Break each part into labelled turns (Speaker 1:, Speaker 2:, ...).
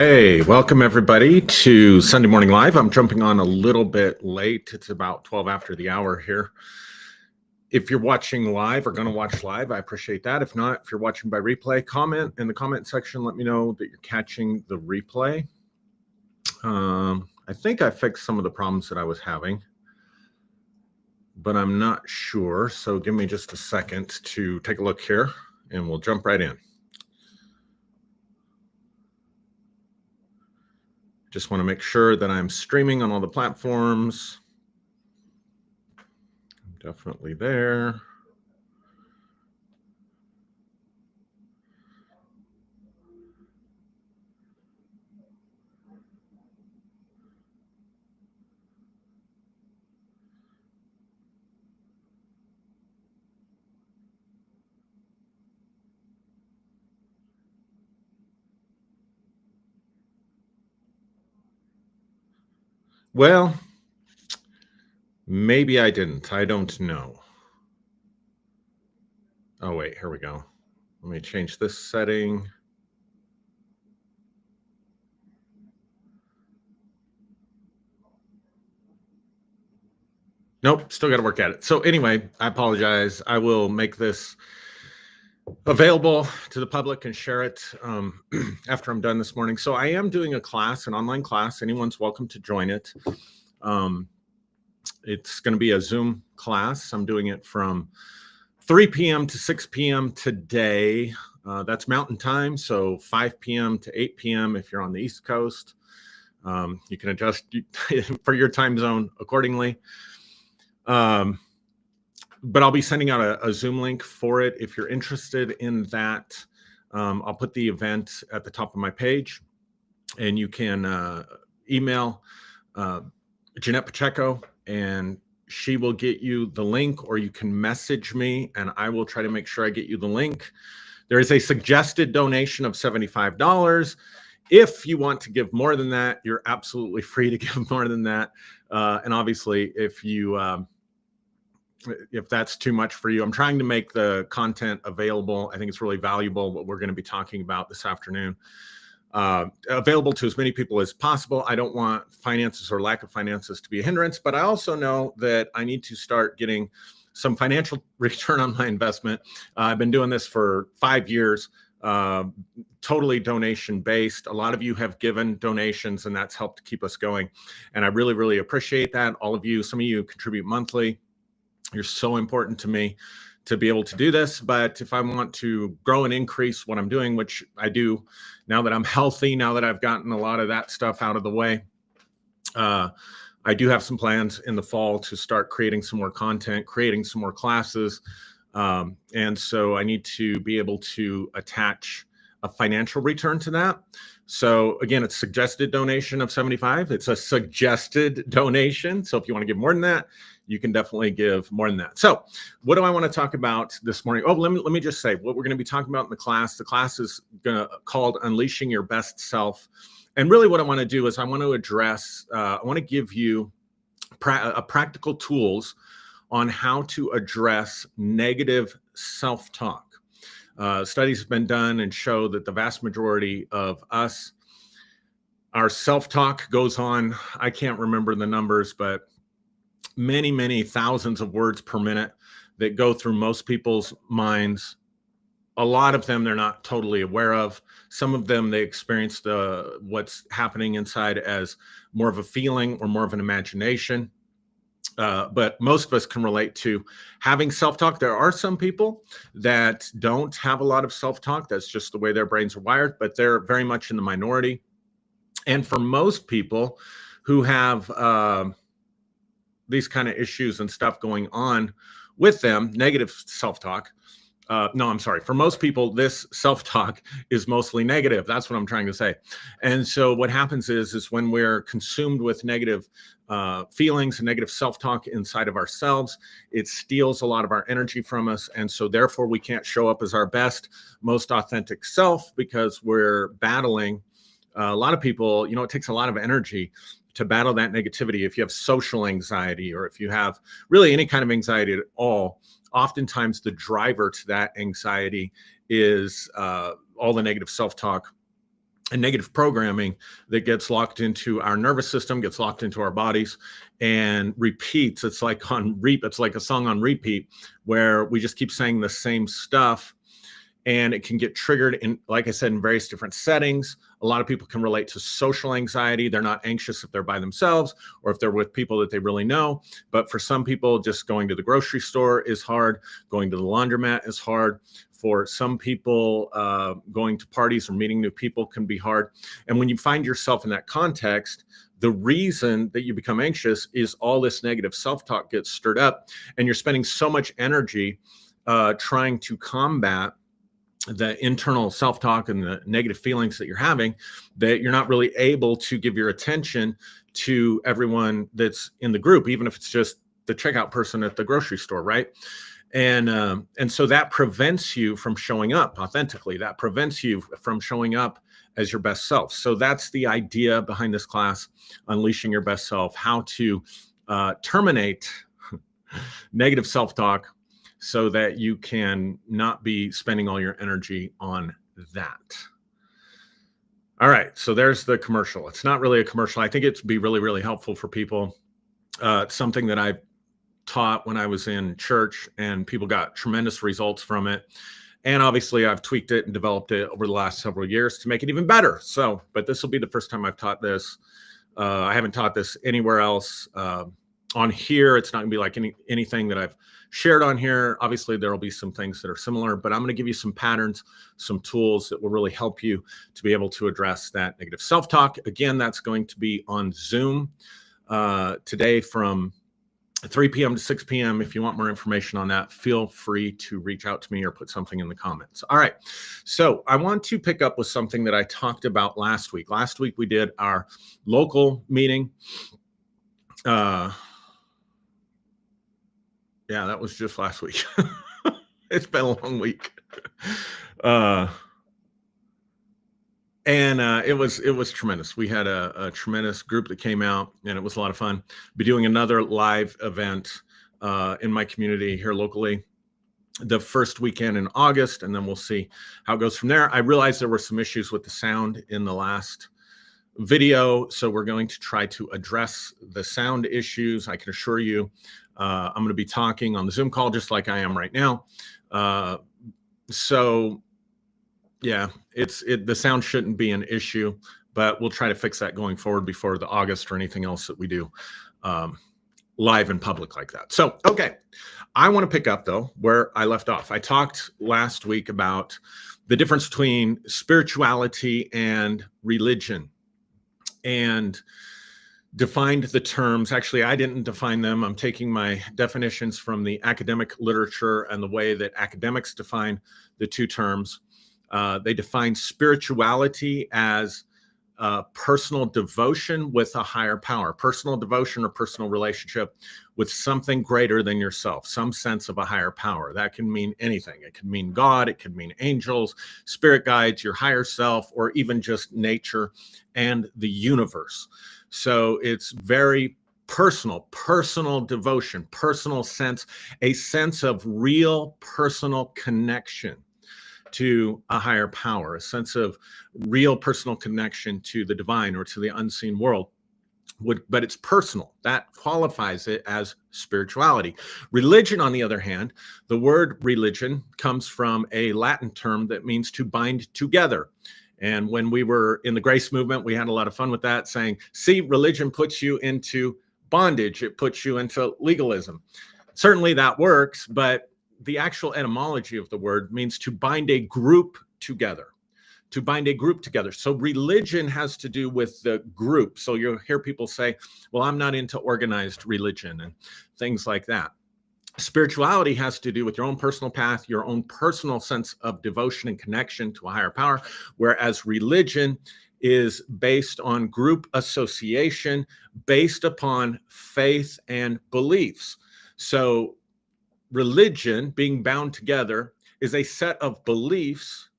Speaker 1: Hey, welcome everybody to Sunday Morning Live. I'm jumping on a little bit late. It's about 12 after the hour here. If you're watching live or going to watch live, I appreciate that. If not, if you're watching by replay, comment in the comment section. Let me know that you're catching the replay. I think I fixed some of the problems that I was having, but I'm not sure. So give me just a second to take a look here and we'll jump right in. Just want to make sure that I'm streaming on all the platforms. I'm definitely there. Well, maybe I didn't. I don't know. Oh, wait, here we go. Let me change this setting. Nope, still got to work at it. So anyway, I apologize. I will make this available to the public and share it after I'm done this morning. So I am doing a class, an online class. Anyone's welcome to join it. It's going to be a Zoom class. I'm doing it from 3 p.m. to 6 p.m. today. That's Mountain Time, so 5 p.m. to 8 p.m. if you're on the East Coast. You can adjust for your time zone accordingly. But I'll be sending out a Zoom link for it. If you're interested in that, I'll put the event at the top of my page, and you can email Jeanette Pacheco, and she will get you the link, or you can message me, and I will try to make sure I get you the link. There is a suggested donation of $75. If you want to give more than that, you're absolutely free to give more than that. And obviously, if that's too much for you, I'm trying to make the content available. I think it's really valuable what we're going to be talking about this afternoon. Available to as many people as possible. I don't want finances or lack of finances to be a hindrance, but I also know that I need to start getting some financial return on my investment. I've been doing this for 5 years, totally donation based. A lot of you have given donations, and that's helped keep us going. And I really, really appreciate that. All of you, some of you contribute monthly. You're so important to me to be able to do this. But if I want to grow and increase what I'm doing, which I do now that I'm healthy, now that I've gotten a lot of that stuff out of the way, I do have some plans in the fall to start creating some more content, creating some more classes. And so I need to be able to attach a financial return to that. So again, it's suggested donation of $75. It's a suggested donation. So if you want to give more than that, you can definitely give more than that. So what do I want to talk about this morning? Oh, let me just say what we're going to be talking about in the class. The class is called Unleashing Your Best Self. And really what I want to do is I want to address, I want to give you practical tools on how to address negative self-talk. Studies have been done and show that the vast majority of us, our self-talk goes on, I can't remember the numbers, but many, many thousands of words per minute that go through most people's minds. A lot of them they're not totally aware of. Some of them they experience what's happening inside as more of a feeling or more of an imagination. But most of us can relate to having self-talk. There are some people that don't have a lot of self-talk. That's just the way their brains are wired, but they're very much in the minority. And for most people who have these kind of issues and stuff going on with them, negative self-talk, for most people, this self-talk is mostly negative. That's what I'm trying to say. And so what happens is when we're consumed with negative feelings and negative self-talk inside of ourselves, it steals a lot of our energy from us. And so therefore we can't show up as our best, most authentic self because we're battling. A lot of people, it takes a lot of energy to battle that negativity. If you have social anxiety or if you have really any kind of anxiety at all, oftentimes the driver to that anxiety is all the negative self-talk and negative programming that gets locked into our nervous system, gets locked into our bodies, and repeats. It's like it's like a song on repeat, where we just keep saying the same stuff, and it can get triggered in, like I said, in various different settings. A lot of people can relate to social anxiety. They're not anxious if they're by themselves or if they're with people that they really know. But for some people, just going to the grocery store is hard. Going to the laundromat is hard. For some people, going to parties or meeting new people can be hard. And when you find yourself in that context, the reason that you become anxious is all this negative self-talk gets stirred up, and you're spending so much energy trying to combat the internal self-talk and the negative feelings that you're having, that you're not really able to give your attention to everyone that's in the group, even if it's just the checkout person at the grocery store, right? And so that prevents you from showing up authentically. That prevents you from showing up as your best self. So that's the idea behind this class, Unleashing Your Best Self, how to terminate negative self-talk so that you can not be spending all your energy on that. All right, so there's the commercial. It's not really a commercial. I think it'd be really, really helpful for people. It's something that I taught when I was in church, and people got tremendous results from it. And obviously I've tweaked it and developed it over the last several years to make it even better. So, but this will be the first time I've taught this. I haven't taught this anywhere else. On here, it's not gonna be like anything that I've shared on here. Obviously there will be some things that are similar, but I'm gonna give you some patterns, some tools that will really help you to be able to address that negative self-talk. Again, that's going to be on Zoom today from 3 p.m. to 6 p.m. If you want more information on that, feel free to reach out to me or put something in the comments. All right. So I want to pick up with something that I talked about last week. Last week, we did our local meeting. Yeah, that was just last week. It's been a long week. And it was tremendous. We had a tremendous group that came out, and it was a lot of fun. Be doing another live event in my community here locally the first weekend in August, and then we'll see how it goes from there. I realized there were some issues with the sound in the last video, so we're going to try to address the sound issues. I can assure you, I'm going to be talking on the Zoom call just like I am right now. So yeah, the sound shouldn't be an issue, but we'll try to fix that going forward before the August or anything else that we do live in public like that. So, okay, I want to pick up though where I left off. I talked last week about the difference between spirituality and religion, and defined the terms. Actually, I didn't define them. I'm taking my definitions from the academic literature and the way that academics define the two terms. They define spirituality as personal devotion with a higher power, personal devotion or personal relationship with something greater than yourself, some sense of a higher power. That can mean anything. It can mean God, it can mean angels, spirit guides, your higher self, or even just nature and the universe. So it's very personal devotion, personal sense, a sense of real personal connection to a higher power, a sense of real personal connection to the divine or to the unseen world. But it's personal. That qualifies it as spirituality. Religion, on the other hand, the word religion comes from a Latin term that means to bind together. And when we were in the grace movement, we had a lot of fun with that, saying, see, religion puts you into bondage. It puts you into legalism. Certainly that works, but the actual etymology of the word means to bind a group together, to bind a group together. So religion has to do with the group. So you'll hear people say, well, I'm not into organized religion and things like that. Spirituality has to do with your own personal path, your own personal sense of devotion and connection to a higher power, whereas religion is based on group association, based upon faith and beliefs. So religion, being bound together, is a set of beliefs,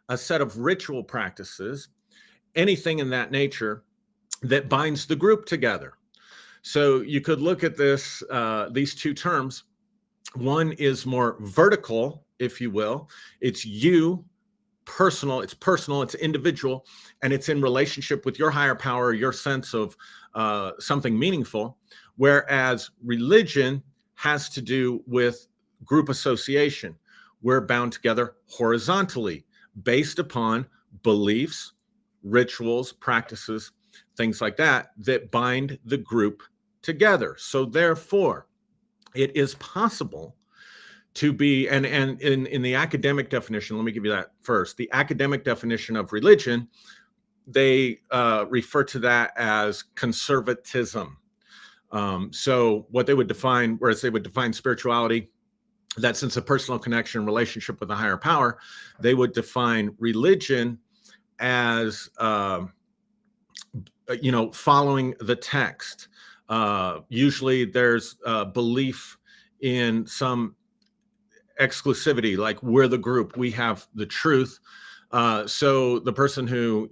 Speaker 1: a set of ritual practices, anything in that nature that binds the group together. So you could look at this, these two terms. One is more vertical, if you will. It's you personal, it's individual, and it's in relationship with your higher power, your sense of something meaningful. Whereas religion has to do with group association. We're bound together horizontally based upon beliefs, rituals, practices, things like that, that bind the group together. So therefore, it is possible to be, and in the academic definition, let me give you that first. The academic definition of religion, they refer to that as conservatism. So what they would define, whereas they would define spirituality, that sense of personal connection, relationship with a higher power, they would define religion as, following the text. Usually there's a belief in some exclusivity, like we're the group, we have the truth. So the person who,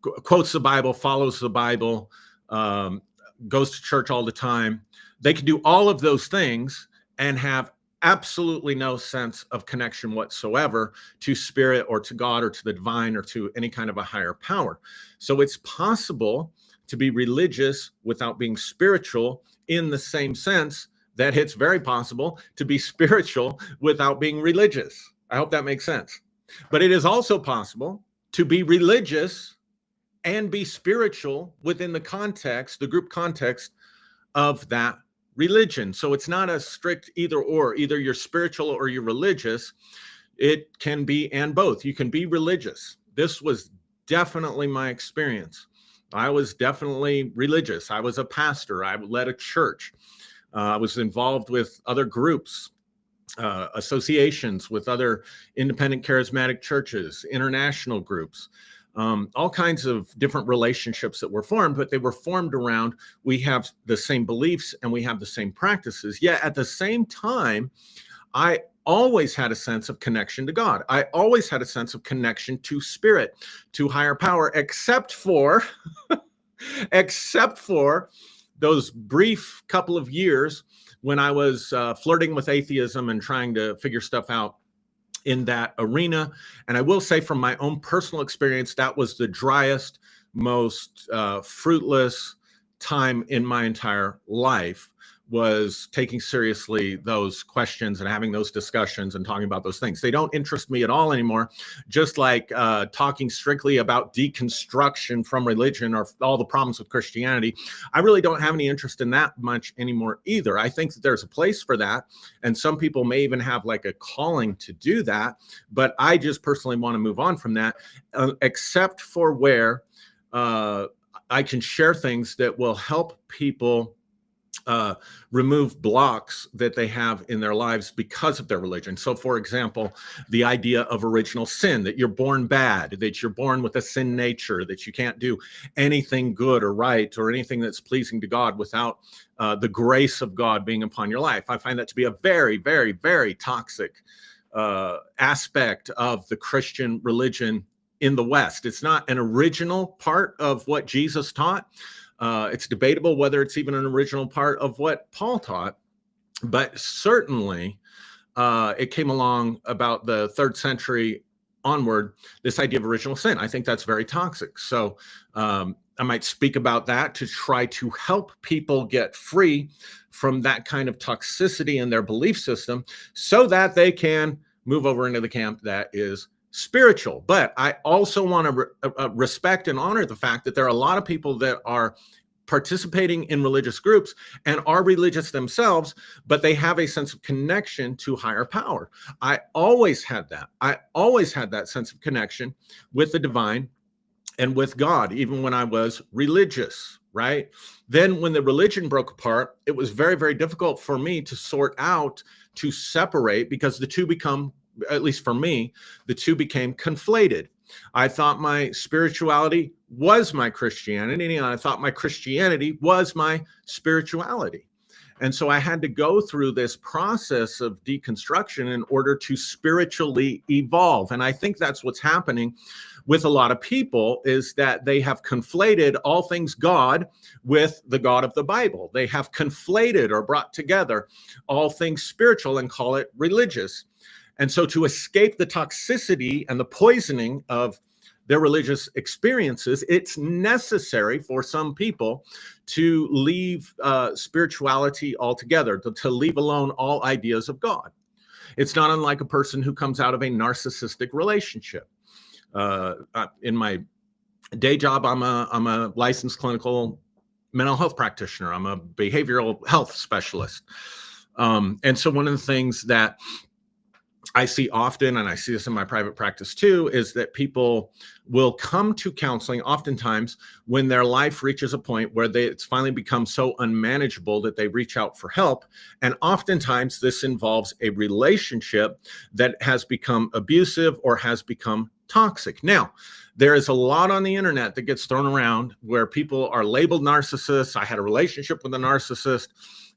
Speaker 1: quotes the Bible, follows the Bible, goes to church all the time, they can do all of those things and have absolutely no sense of connection whatsoever to spirit or to God or to the divine or to any kind of a higher power. So it's possible to be religious without being spiritual, in the same sense that it's very possible to be spiritual without being religious. I hope that makes sense. But it is also possible to be religious and be spiritual within the context, the group context of that religion. So it's not a strict either or, either you're spiritual or you're religious. It can be and both. You can be religious. This was definitely my experience. I was definitely religious. I was a pastor. I led a church. I was involved with other groups, associations with other independent charismatic churches, international groups. All kinds of different relationships that were formed, but they were formed around, we have the same beliefs and we have the same practices. Yet at the same time, I always had a sense of connection to God. I always had a sense of connection to spirit, to higher power, except for those brief couple of years when I was flirting with atheism and trying to figure stuff out in that arena. And I will say from my own personal experience, that was the driest, most fruitless time in my entire life, was taking seriously those questions and having those discussions and talking about those things. They don't interest me at all anymore, just like talking strictly about deconstruction from religion or all the problems with Christianity. I really don't have any interest in that much anymore either. I think that there's a place for that, and some people may even have like a calling to do that, but I just personally want to move on from that, except for where I can share things that will help people remove blocks that they have in their lives because of their religion. So for example, the idea of original sin, that you're born bad, that you're born with a sin nature, that you can't do anything good or right or anything that's pleasing to God without the grace of God being upon your life. I find that to be a very, very, very toxic aspect of the Christian religion in the West. It's not an original part of what Jesus taught. It's debatable whether it's even an original part of what Paul taught, but certainly it came along about the 3rd century onward, this idea of original sin. I think that's very toxic. So I might speak about that to try to help people get free from that kind of toxicity in their belief system so that they can move over into the camp that is spiritual. But I also want to respect and honor the fact that there are a lot of people that are participating in religious groups and are religious themselves, but they have a sense of connection to higher power. I always had that. I always had that sense of connection with the divine and with God, even when I was religious, right? Then when the religion broke apart, it was very, very difficult for me to sort out, to separate, because the two become, at least for me, the two became conflated. I thought my spirituality was my Christianity, and I thought my Christianity was my spirituality. And so I had to go through this process of deconstruction in order to spiritually evolve. And I think that's what's happening with a lot of people, is that they have conflated all things God with the God of the Bible. They have conflated or brought together all things spiritual and call it religious. And so to escape the toxicity and the poisoning of their religious experiences, it's necessary for some people to leave spirituality altogether, to leave alone all ideas of God. It's not unlike a person who comes out of a narcissistic relationship. In my day job, I'm a licensed clinical mental health practitioner. I'm a behavioral health specialist. And so one of the things that I see often, and I see this in my private practice too, is that people will come to counseling oftentimes when their life reaches a point where it's finally become so unmanageable that they reach out for help. And oftentimes this involves a relationship that has become abusive or has become toxic. Now, there is a lot on the internet that gets thrown around where people are labeled narcissists. I had a relationship with a narcissist.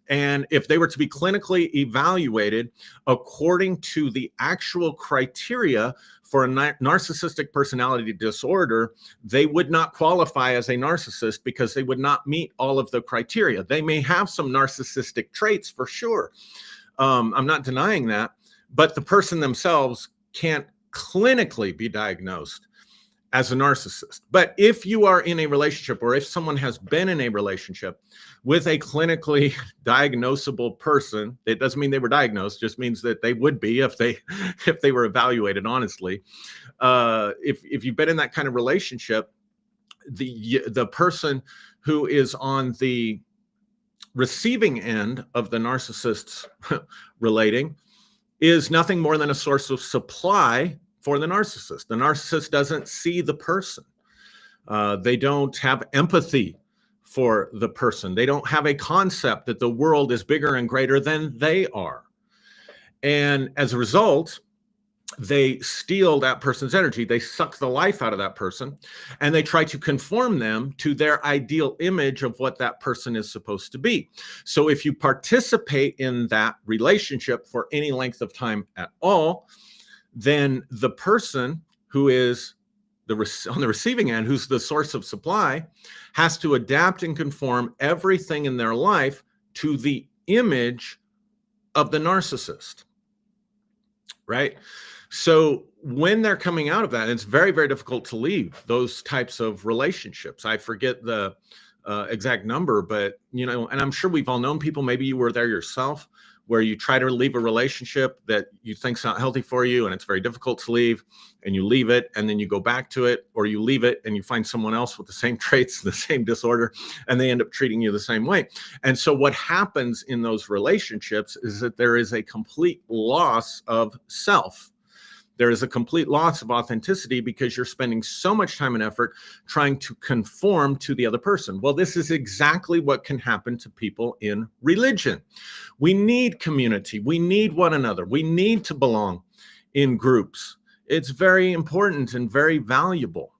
Speaker 1: And if they were to be clinically evaluated according to the actual criteria for a narcissistic personality disorder, they would not qualify as a narcissist because they would not meet all of the criteria. They may have some narcissistic traits for sure. I'm not denying that, but the person themselves can't clinically be diagnosed as a narcissist. But if you are in a relationship, or if someone has been in a relationship with a clinically diagnosable person, it doesn't mean they were diagnosed, just means that they would be if they were evaluated honestly. If you've been in that kind of relationship, the person who is on the receiving end of the narcissists relating is nothing more than a source of supply for the narcissist. The narcissist doesn't see the person. They don't have empathy for the person. They don't have a concept that the world is bigger and greater than they are. And as a result, they steal that person's energy. They suck the life out of that person, and they try to conform them to their ideal image of what that person is supposed to be. So if you participate in that relationship for any length of time at all, then the person who is on the receiving end, who's the source of supply, has to adapt and conform everything in their life to the image of the narcissist, right? So when they're coming out of that, it's very, very difficult to leave those types of relationships. I forget the exact number, but, and I'm sure we've all known people, maybe you were there yourself, where you try to leave a relationship that you think's not healthy for you, and it's very difficult to leave, and you leave it, and then you go back to it, or you leave it and you find someone else with the same traits, the same disorder, and they end up treating you the same way. And so what happens in those relationships is that there is a complete loss of self. There is a complete loss of authenticity because you're spending so much time and effort trying to conform to the other person. Well, this is exactly what can happen to people in religion. We need community. We need one another. We need to belong in groups. It's very important and very valuable.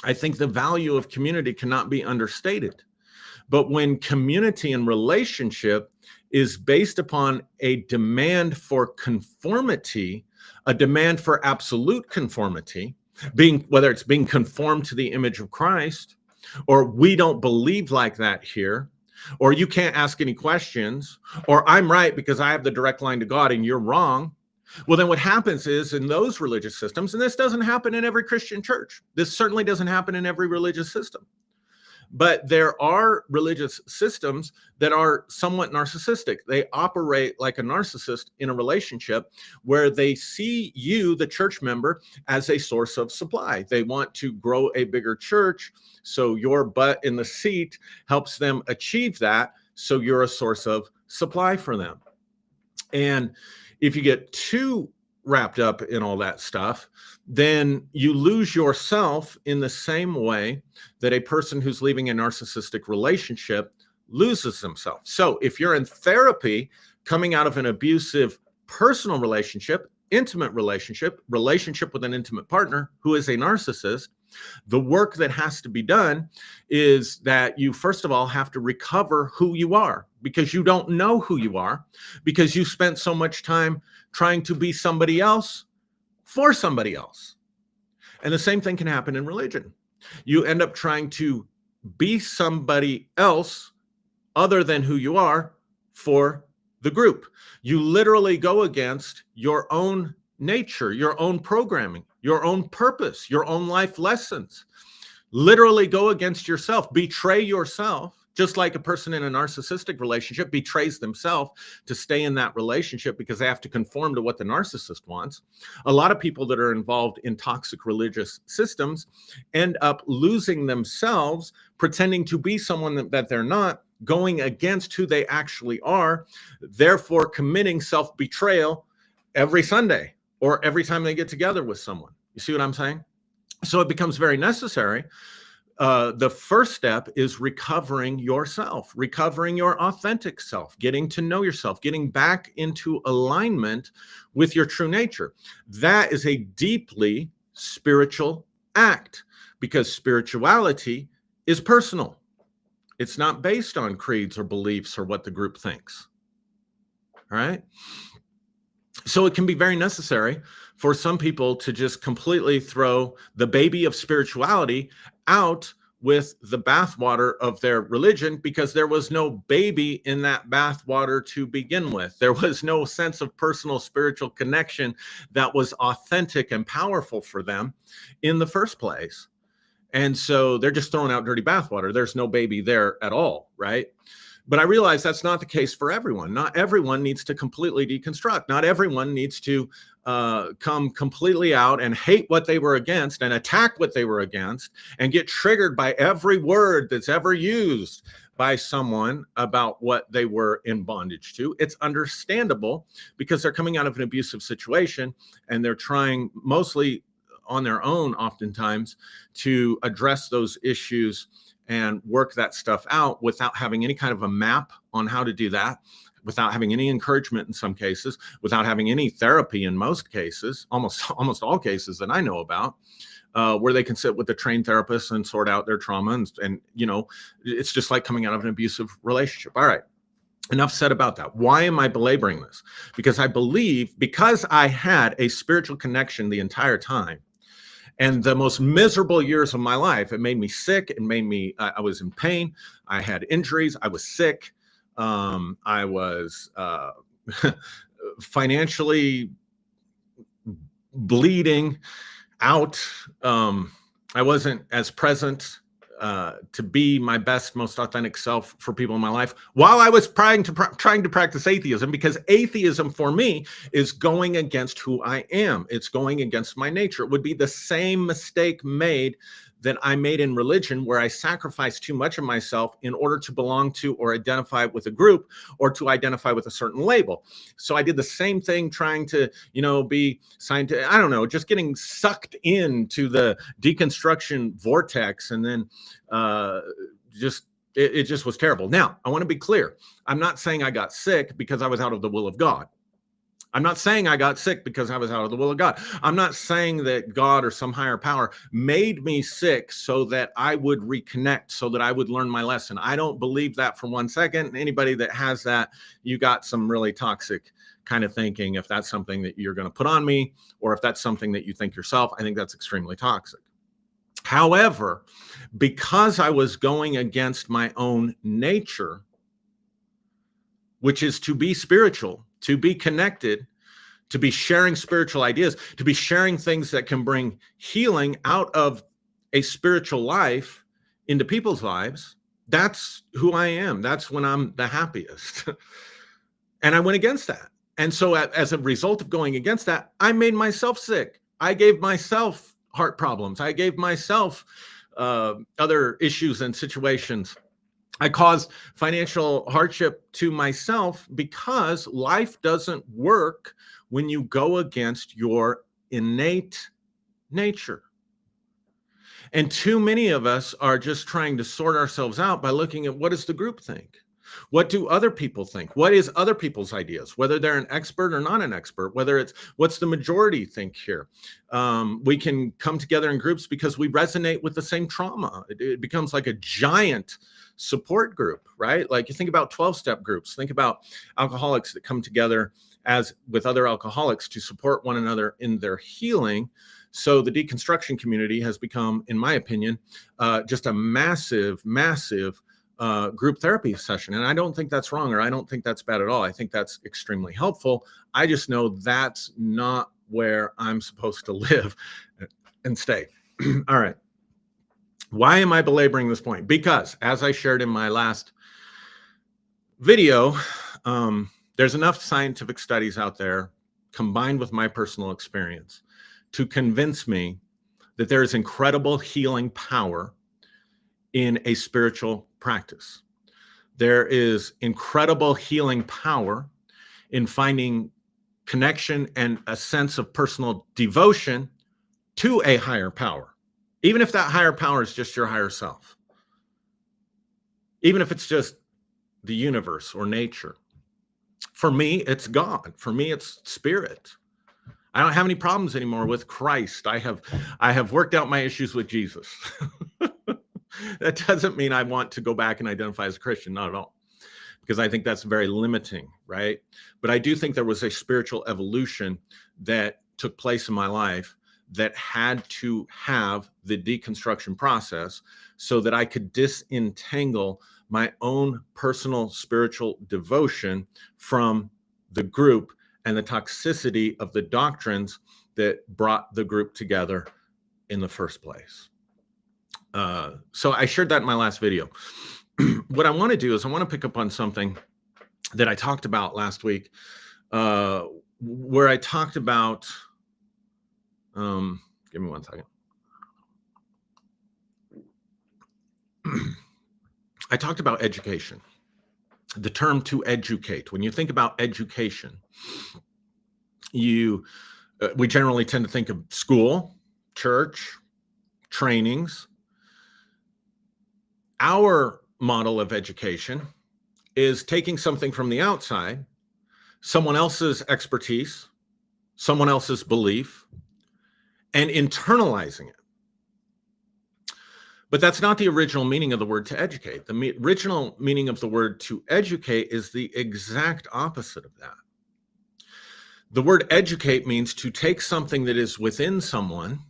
Speaker 1: I think the value of community cannot be understated. But when community and relationship is based upon a demand for conformity, a demand for absolute conformity, whether it's being conformed to the image of Christ, or we don't believe like that here, or you can't ask any questions, or I'm right because I have the direct line to God and you're wrong. Well, then what happens is in those religious systems, and this doesn't happen in every Christian church. This certainly doesn't happen in every religious system. But there are religious systems that are somewhat narcissistic. They operate like a narcissist in a relationship where they see you, the church member, as a source of supply. They want to grow a bigger church, so your butt in the seat helps them achieve that, so you're a source of supply for them. And if you get too wrapped up in all that stuff, then you lose yourself in the same way that a person who's leaving a narcissistic relationship loses himself. So if you're in therapy coming out of an abusive personal relationship, intimate relationship with an intimate partner who is a narcissist, the work that has to be done is that you, first of all, have to recover who you are, because you don't know who you are, because you spent so much time trying to be somebody else for somebody else. And the same thing can happen in religion. You end up trying to be somebody else other than who you are for the group. You literally go against your own nature, your own programming, your own purpose, your own life lessons. Literally go against yourself, betray yourself, just like a person in a narcissistic relationship betrays themselves to stay in that relationship because they have to conform to what the narcissist wants. A lot of people that are involved in toxic religious systems end up losing themselves, pretending to be someone that they're not, going against who they actually are, therefore committing self-betrayal every Sunday or every time they get together with someone. You see what I'm saying? So it becomes very necessary. The first step is recovering yourself, recovering your authentic self, getting to know yourself, getting back into alignment with your true nature. That is a deeply spiritual act because spirituality is personal. It's not based on creeds or beliefs or what the group thinks. All right? So it can be very necessary for some people to just completely throw the baby of spirituality out with the bathwater of their religion because there was no baby in that bathwater to begin with. There was no sense of personal spiritual connection that was authentic and powerful for them in the first place. And so they're just throwing out dirty bathwater. There's no baby there at all, right? But I realize that's not the case for everyone. Not everyone needs to completely deconstruct. Not everyone needs to come completely out and hate what they were against and attack what they were against and get triggered by every word that's ever used by someone about what they were in bondage to. It's understandable because they're coming out of an abusive situation and they're trying mostly on their own oftentimes to address those issues and work that stuff out without having any kind of a map on how to do that, without having any encouragement in some cases, without having any therapy in most cases, almost all cases that I know about, where they can sit with a trained therapist and sort out their trauma. And you know, it's just like coming out of an abusive relationship. All right. Enough said about that. Why am I belaboring this? Because I believe because I had a spiritual connection the entire time, and the most miserable years of my life, it made me sick. It made me, I was in pain. I had injuries. I was sick. I was financially bleeding out. I wasn't as present to be my best, most authentic self for people in my life while I was trying to practice atheism, because atheism for me is going against who I am. It's going against my nature. It would be the same mistake made that I made in religion, where I sacrificed too much of myself in order to belong to or identify with a group or to identify with a certain label. So I did the same thing trying to, you know, be scientific, I don't know, just getting sucked into the deconstruction vortex. And then it just was terrible. Now, I want to be clear. I'm not saying I got sick because I was out of the will of God. I'm not saying I got sick because I was out of the will of God. I'm not saying that God or some higher power made me sick so that I would reconnect, so that I would learn my lesson. I don't believe that for 1 second. Anybody that has that, you got some really toxic kind of thinking. If that's something that you're going to put on me, or if that's something that you think yourself, I think that's extremely toxic. However, because I was going against my own nature, which is to be spiritual, to be connected, to be sharing spiritual ideas, to be sharing things that can bring healing out of a spiritual life into people's lives, that's who I am. That's when I'm the happiest. And I went against that. And so as a result of going against that, I made myself sick. I gave myself heart problems. I gave myself other issues and situations. I caused financial hardship to myself because life doesn't work when you go against your innate nature. And too many of us are just trying to sort ourselves out by looking at, what does the group think? What do other people think? What is other people's ideas? Whether they're an expert or not an expert, whether it's what's the majority think here. We can come together in groups because we resonate with the same trauma. It becomes like a giant support group, right? Like you think about 12-step groups, think about alcoholics that come together as with other alcoholics to support one another in their healing. So the deconstruction community has become, in my opinion, just a massive, massive group therapy session. And I don't think that's wrong, or I don't think that's bad at all. I think that's extremely helpful. I just know that's not where I'm supposed to live and stay. All right. Why am I belaboring this point? Because as I shared in my last video, there's enough scientific studies out there combined with my personal experience to convince me that there is incredible healing power in a spiritual practice. There is incredible healing power in finding connection and a sense of personal devotion to a higher power, even if that higher power is just your higher self, even if it's just the universe or nature. For me, it's God. For me, it's spirit. I don't have any problems anymore with Christ. I have worked out my issues with Jesus. That doesn't mean I want to go back and identify as a Christian, not at all, because I think that's very limiting, right? But I do think there was a spiritual evolution that took place in my life that had to have the deconstruction process so that I could disentangle my own personal spiritual devotion from the group and the toxicity of the doctrines that brought the group together in the first place. So I shared that in my last video. What I want to do is I want to pick up on something that I talked about last week, where I talked about, give me one second. I talked about education, the term to educate. When you think about education, we generally tend to think of school, church, trainings. Our model of education is taking something from the outside, someone else's expertise, someone else's belief, and internalizing it. But that's not the original meaning of the word to educate. The original meaning of the word to educate is the exact opposite of that. The word educate means to take something that is within someone,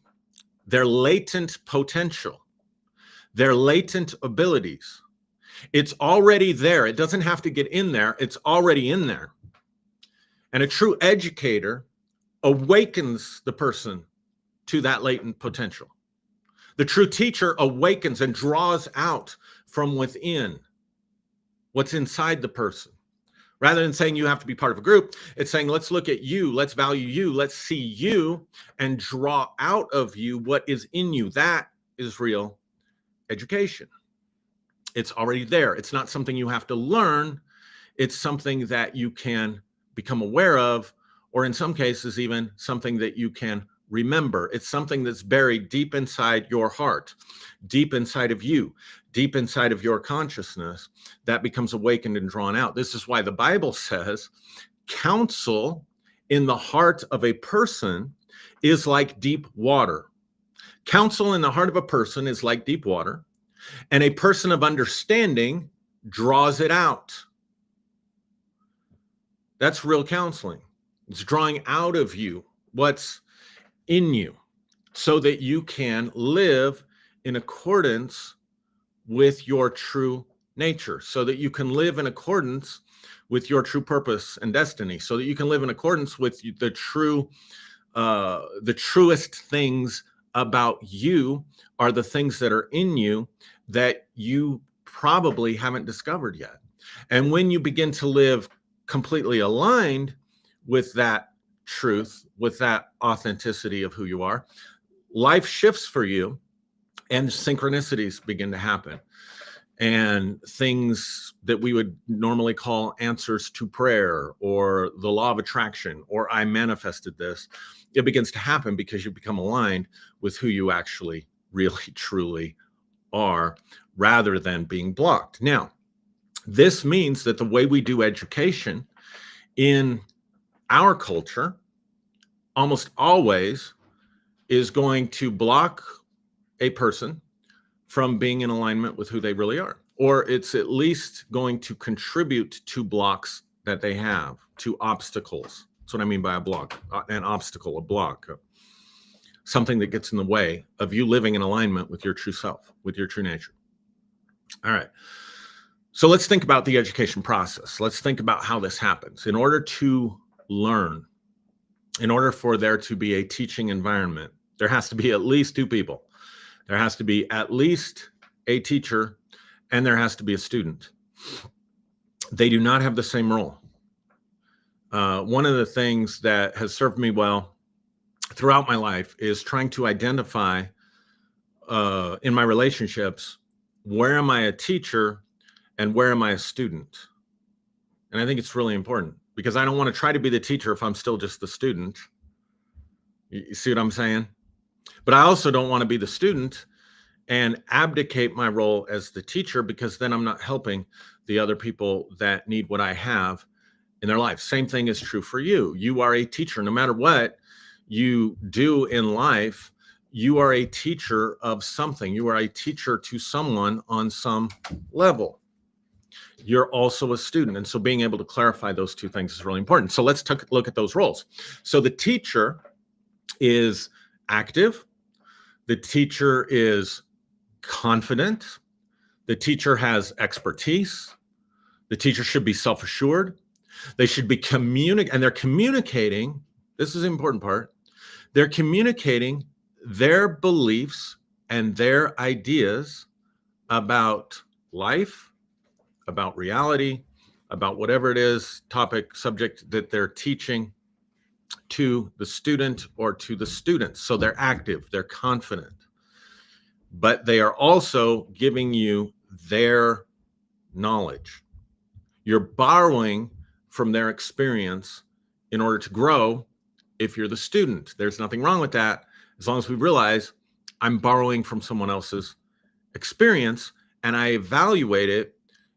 Speaker 1: their latent potential, their latent abilities. It's already there. It doesn't have to get in there. It's already in there. And a true educator awakens the person to that latent potential. The true teacher awakens and draws out from within what's inside the person. Rather than saying you have to be part of a group, it's saying, let's look at you, let's value you, let's see you and draw out of you what is in you. That is real education. It's already there. It's not something you have to learn. It's something that you can become aware of, or in some cases, even something that you can remember. It's something that's buried deep inside your heart, deep inside of you, deep inside of your consciousness that becomes awakened and drawn out. This is why the Bible says counsel in the heart of a person is like deep water. Counsel in the heart of a person is like deep water, and a person of understanding draws it out. That's real counseling. It's drawing out of you what's in you so that you can live in accordance with your true nature, so that you can live in accordance with your true purpose and destiny, so that you can live in accordance with the truest things about you are the things that are in you that you probably haven't discovered yet. And when you begin to live completely aligned with that truth, with that authenticity of who you are, life shifts for you and synchronicities begin to happen. And things that we would normally call answers to prayer or the law of attraction or I manifested this, it begins to happen because you become aligned with who you actually really truly are rather than being blocked. Now, this means that the way we do education in our culture almost always is going to block a person from being in alignment with who they really are, or it's at least going to contribute to blocks that they have, to obstacles. That's what I mean by a block, an obstacle, a block, something that gets in the way of you living in alignment with your true self, with your true nature. All right. So let's think about the education process. Let's think about how this happens. In order to learn, in order for there to be a teaching environment, there has to be at least two people. There has to be at least a teacher, and there has to be a student. They do not have the same role. One of the things that has served me well throughout my life is trying to identify in my relationships, where am I a teacher and where am I a student? And I think it's really important because I don't want to try to be the teacher if I'm still just the student. You see what I'm saying? But I also don't want to be the student and abdicate my role as the teacher, because then I'm not helping the other people that need what I have in their life. Same thing is true for you. You are a teacher. No matter what you do in life, you are a teacher of something. You are a teacher to someone on some level. You're also a student. And so being able to clarify those two things is really important. So let's take a look at those roles. So the teacher is active. The teacher is confident. The teacher has expertise. The teacher should be self-assured. They should be and they're communicating. This is the important part. They're communicating their beliefs and their ideas about life, about reality, about whatever it is, topic, subject that they're teaching to the student or to the students. So they're active, they're confident, but they are also giving you their knowledge. You're borrowing from their experience in order to grow. If you're the student, there's nothing wrong with that, as long as we realize I'm borrowing from someone else's experience and I evaluate it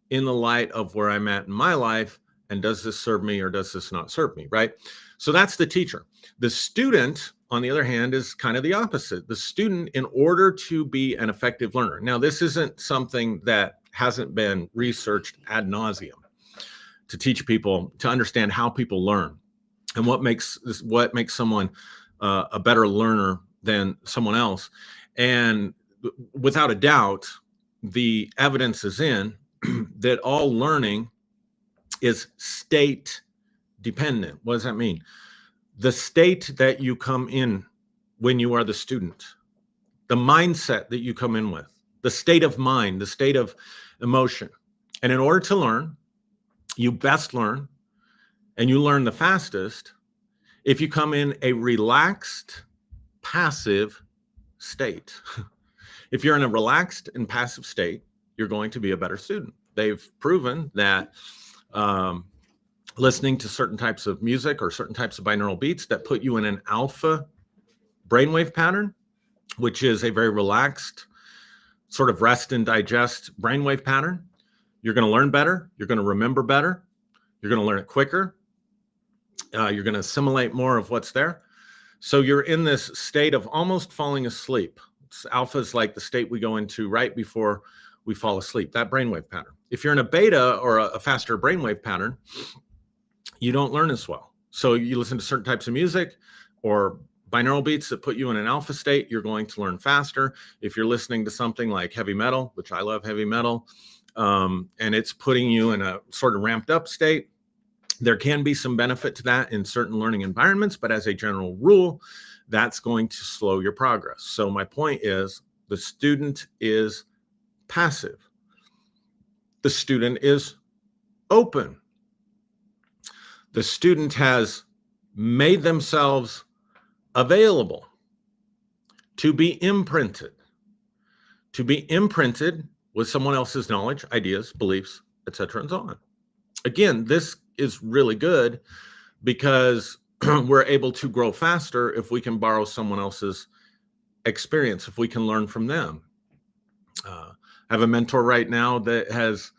Speaker 1: in the light of where I'm at in my life, and does this serve me or does this not serve me, right? So that's the teacher. The student, on the other hand, is kind of the opposite. The student, in order to be an effective learner. Now, this isn't something that hasn't been researched ad nauseum to teach people to understand how people learn and what makes someone a better learner than someone else. And without a doubt, the evidence is in that all learning is state dependent. What does that mean? The state that you come in when you are the student, the mindset that you come in with, the state of mind, the state of emotion. And in order to learn, you best learn, and you learn the fastest if you come in a relaxed, passive state. If you're in a relaxed and passive state, you're going to be a better student. They've proven that listening to certain types of music or certain types of binaural beats that put you in an alpha brainwave pattern, which is a very relaxed sort of rest and digest brainwave pattern, you're going to learn better. You're going to remember better. You're going to learn it quicker. You're going to assimilate more of what's there. So you're in this state of almost falling asleep. Alpha is like the state we go into right before we fall asleep, that brainwave pattern. If you're in a beta or a faster brainwave pattern, you don't learn as well. So you listen to certain types of music or binaural beats that put you in an alpha state, you're going to learn faster. If you're listening to something like heavy metal, which I love heavy metal, and it's putting you in a sort of ramped up state, there can be some benefit to that in certain learning environments, but as a general rule, that's going to slow your progress. So my point is, the student is passive. The student is open. The student has made themselves available to be imprinted with someone else's knowledge, ideas, beliefs, etc., and so on. Again, this is really good because we're able to grow faster if we can borrow someone else's experience, if we can learn from them. I have a mentor right now that has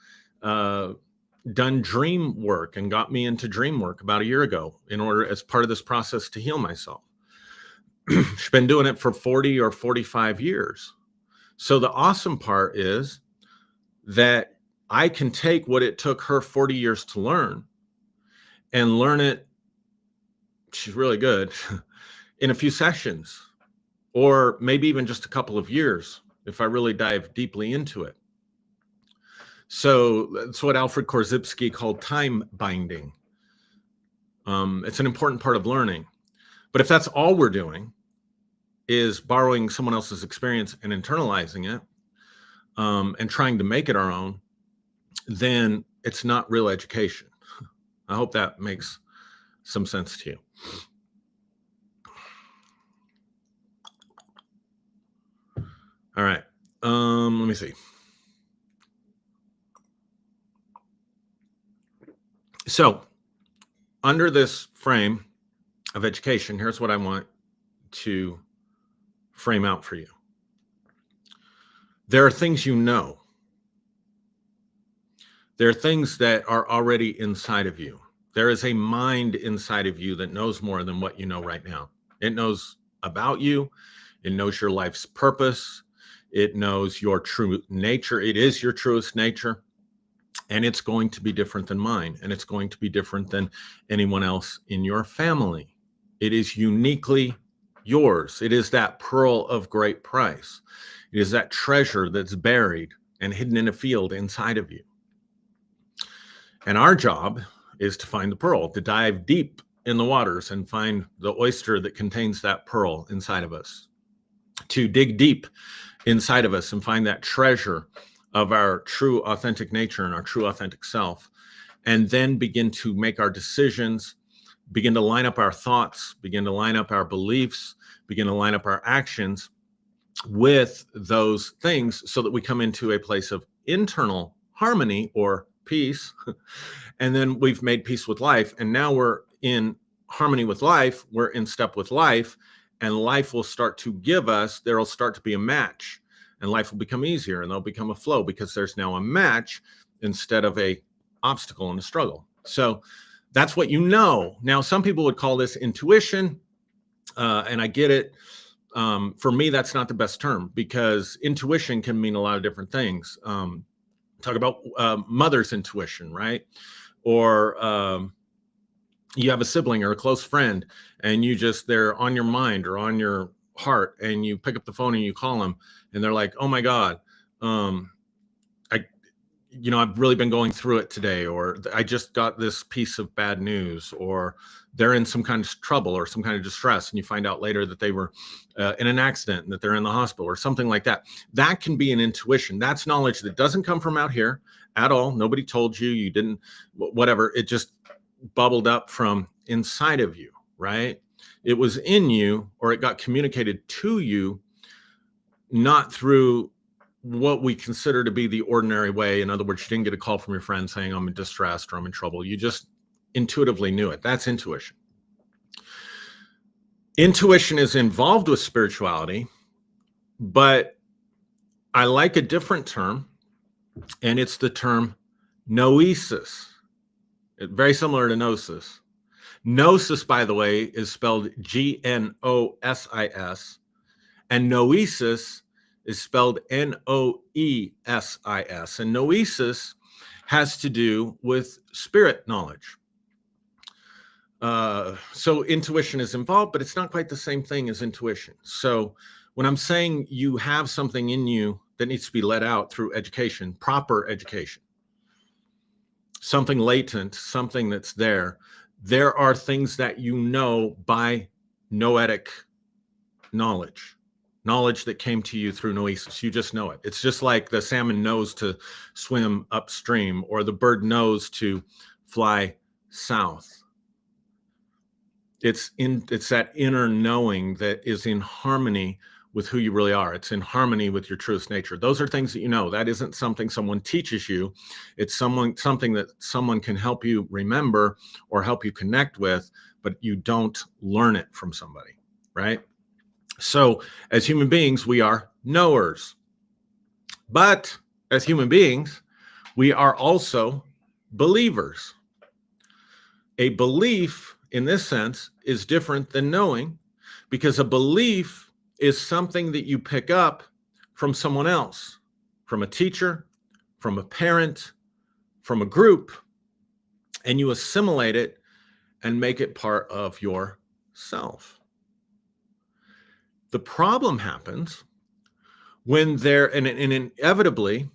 Speaker 1: done dream work and got me into dream work about a year ago in order, as part of this process, to heal myself. She's been doing it for 40 or 45 years. So the awesome part is that I can take what it took her 40 years to learn and learn it, she's really good, in a few sessions, or maybe even just a couple of years if I really dive deeply into it. So that's what Alfred Korzybski called time binding. It's an important part of learning. But if that's all we're doing is borrowing someone else's experience and internalizing it, and trying to make it our own, then it's not real education. I hope that makes some sense to you. All right. Let me see. So under this frame of education, here's what I want to frame out for you. There are things you know. There are things that are already inside of you. There is a mind inside of you that knows more than what you know right now. It knows about you. It knows your life's purpose. It knows your true nature. It is your truest nature. And it's going to be different than mine. And it's going to be different than anyone else in your family. It is uniquely yours. It is that pearl of great price. It is that treasure that's buried and hidden in a field inside of you. And our job is to find the pearl, to dive deep in the waters and find the oyster that contains that pearl inside of us, to dig deep inside of us and find that treasure of our true authentic nature and our true authentic self, and then begin to make our decisions, begin to line up our thoughts, begin to line up our beliefs, begin to line up our actions with those things so that we come into a place of internal harmony or peace. And then we've made peace with life. And now we're in harmony with life. We're in step with life. And life will start to give us, there'll start to be a match. And life will become easier and there'll become a flow because there's now a match instead of a obstacle and a struggle. So that's what you know. Now, some people would call this intuition. And I get it. For me, that's not the best term because intuition can mean a lot of different things. Talk about mother's intuition, right? Or you have a sibling or a close friend and they're on your mind or on your heart and you pick up the phone and you call them and they're like, oh my God, I've really been going through it today, or I just got this piece of bad news, or they're in some kind of trouble or some kind of distress. And you find out later that they were in an accident and that they're in the hospital or something like that. That can be an intuition. That's knowledge that doesn't come from out here at all. Nobody told you, you didn't, whatever. It just bubbled up from inside of you, right? It was in you, or it got communicated to you, not through what we consider to be the ordinary way. In other words, you didn't get a call from your friend saying I'm in distress or I'm in trouble. You just intuitively knew it. That's intuition. Intuition is involved with spirituality, but I like a different term, and it's the term noesis. Very similar to gnosis. Gnosis, by the way, is spelled Gnosis, and noesis is spelled Noesis. And noesis has to do with spirit knowledge. So intuition is involved, but it's not quite the same thing as intuition. So when I'm saying you have something in you that needs to be let out through education, proper education, something latent, something that's there are things that you know by noetic knowledge that came to you through noesis. You just know it. It's just like the salmon knows to swim upstream, or the bird knows to fly south. It's that inner knowing that is in harmony with who you really are. It's in harmony with your truest nature. Those are things that you know. That isn't something someone teaches you. It's something that someone can help you remember or help you connect with, but you don't learn it from somebody, right? So as human beings, we are knowers. But as human beings, we are also believers. A belief, in this sense, is different than knowing, because a belief is something that you pick up from someone else, from a teacher, from a parent, from a group, and you assimilate it and make it part of yourself. The problem happens when and inevitably,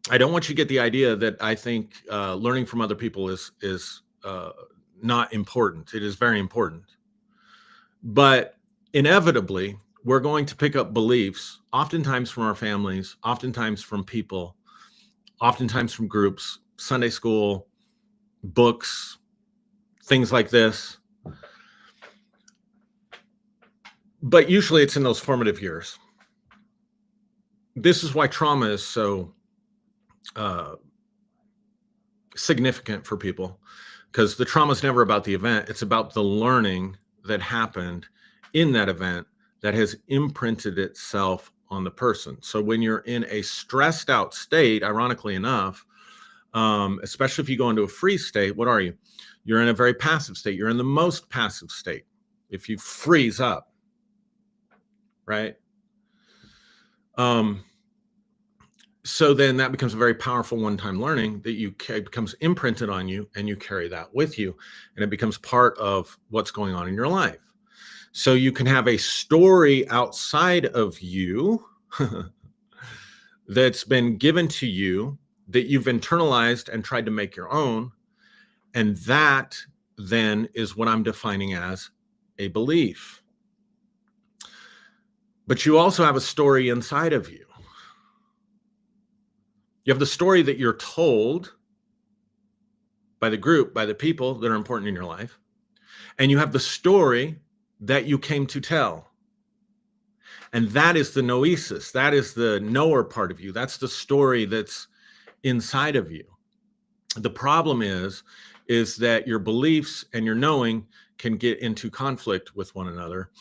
Speaker 1: I don't want you to get the idea that I think learning from other people is not important. It is very important. But inevitably, we're going to pick up beliefs, oftentimes from our families, oftentimes from people, oftentimes from groups, Sunday school, books, things like this. But usually it's in those formative years. This is why trauma is so significant for people, because the trauma is never about the event. It's about the learning that happened in that event that has imprinted itself on the person. So when you're in a stressed out state, ironically enough, especially if you go into a freeze state, what are you? You're in a very passive state. You're in the most passive state. If you freeze up, right? So then that becomes a very powerful one-time learning that becomes imprinted on you, and you carry that with you, and it becomes part of what's going on in your life. So you can have a story outside of you that's been given to you that you've internalized and tried to make your own. And that then is what I'm defining as a belief. But you also have a story inside of you. You have the story that you're told by the group, by the people that are important in your life. And you have the story that you came to tell. And that is the noesis. That is the knower part of you. That's the story that's inside of you. The problem is that your beliefs and your knowing can get into conflict with one another.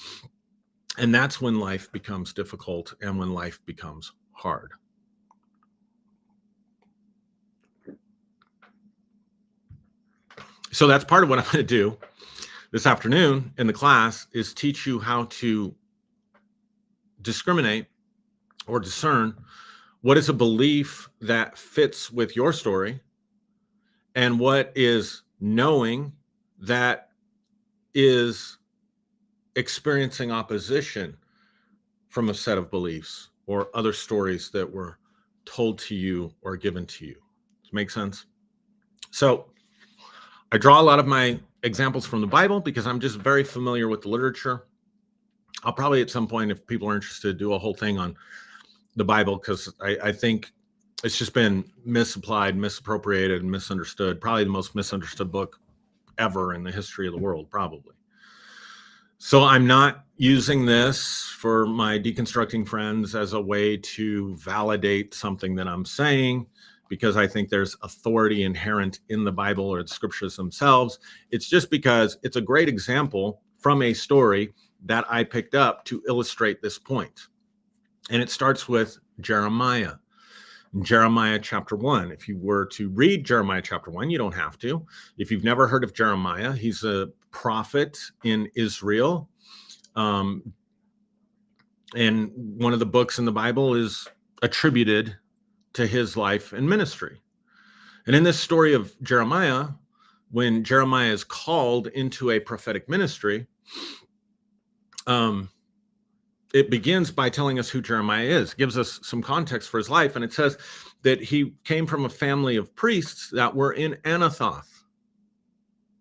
Speaker 1: And that's when life becomes difficult and when life becomes hard. So that's part of what I'm going to do this afternoon in the class, is teach you how to discriminate or discern what is a belief that fits with your story and what is knowing that is experiencing opposition from a set of beliefs or other stories that were told to you or given to you. Does it make sense? So I draw a lot of my examples from the Bible because I'm just very familiar with the literature. I'll probably at some point, if people are interested, do a whole thing on the Bible, because I think it's just been misapplied, misappropriated, and misunderstood. Probably the most misunderstood book ever in the history of the world, probably. So I'm not using this for my deconstructing friends as a way to validate something that I'm saying, because I think there's authority inherent in the Bible or the scriptures themselves. It's just because it's a great example from a story that I picked up to illustrate this point. And it starts with Jeremiah. Jeremiah chapter 1. If you were to read Jeremiah chapter 1, you don't have to. If you've never heard of Jeremiah, he's a prophet in Israel. And one of the books in the Bible is attributed to his life and ministry. And in this story of Jeremiah, when Jeremiah is called into a prophetic ministry, it begins by telling us who Jeremiah is. It gives us some context for his life. And it says that he came from a family of priests that were in Anathoth.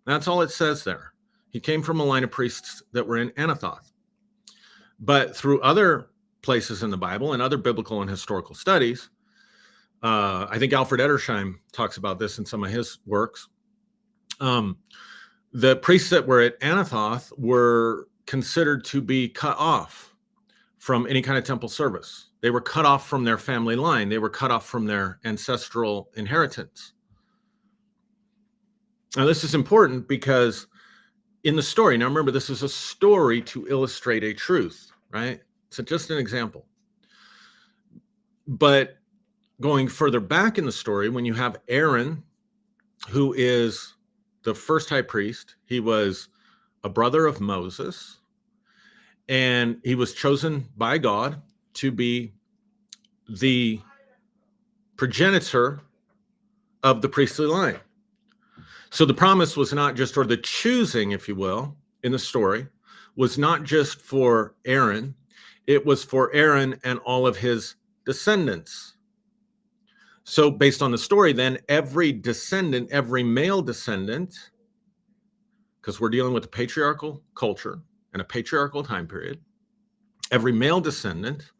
Speaker 1: That's all it says there. He came from a line of priests that were in Anathoth. But through other places in the Bible and other biblical and historical studies, I think Alfred Edersheim talks about this in some of his works. The priests that were at Anathoth were considered to be cut off from any kind of temple service. They were cut off from their family line. They were cut off from their ancestral inheritance. Now, this is important because in the story, now remember, this is a story to illustrate a truth, right? So just an example. But going further back in the story, when you have Aaron, who is the first high priest, he was a brother of Moses, and he was chosen by God to be the progenitor of the priestly line. So the promise was not just, or the choosing, if you will, in the story, was not just for Aaron. It was for Aaron and all of his descendants. So based on the story, then every descendant, every male descendant, because we're dealing with a patriarchal culture and a patriarchal time period, every male descendant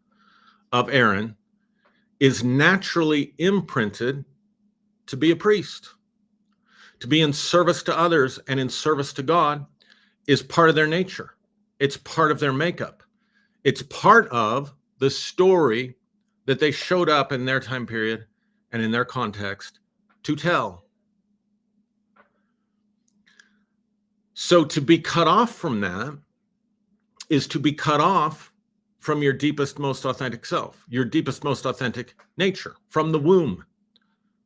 Speaker 1: of Aaron is naturally imprinted to be a priest, to be in service to others and in service to God is part of their nature. It's part of their makeup. It's part of the story that they showed up in their time period and in their context to tell. So to be cut off from that is to be cut off from your deepest, most authentic self, your deepest, most authentic nature, from the womb.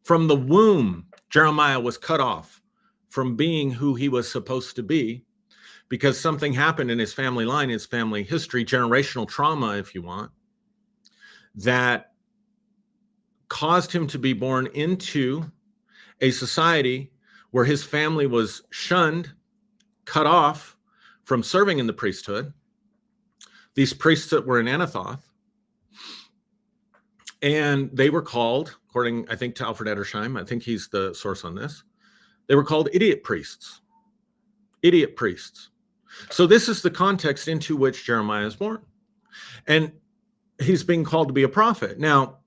Speaker 1: From the womb, Jeremiah was cut off from being who he was supposed to be because something happened in his family line, his family history, generational trauma, if you want, that caused him to be born into a society where his family was shunned, cut off from serving in the priesthood. These priests that were in Anathoth, and they were called, according, I think, to Alfred Edersheim, I think he's the source on this, they were called idiot priests. Idiot priests. So this is the context into which Jeremiah is born. And he's being called to be a prophet. Now,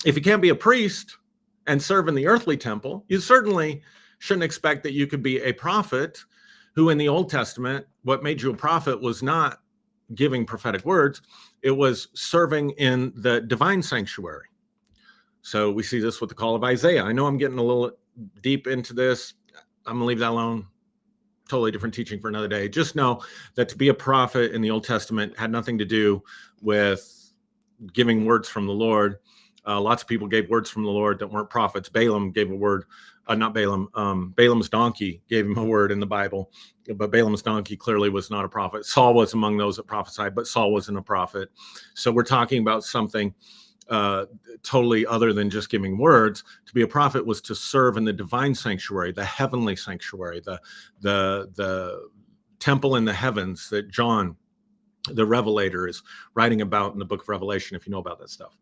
Speaker 1: if you can't be a priest and serve in the earthly temple, you certainly shouldn't expect that you could be a prophet who in the Old Testament, what made you a prophet was not giving prophetic words, it was serving in the divine sanctuary. So we see this with the call of Isaiah. I know I'm getting a little deep into this. I'm gonna leave that alone. Totally different teaching for another day. Just know that to be a prophet in the Old Testament had nothing to do with giving words from the Lord. Lots of people gave words from the Lord that weren't prophets. Balaam gave a word, not Balaam, Balaam's donkey gave him a word in the Bible, but Balaam's donkey clearly was not a prophet. Saul was among those that prophesied, but Saul wasn't a prophet. So we're talking about something totally other than just giving words. To be a prophet was to serve in the divine sanctuary, the heavenly sanctuary, the temple in the heavens that John, the Revelator, is writing about in the book of Revelation, if you know about that stuff.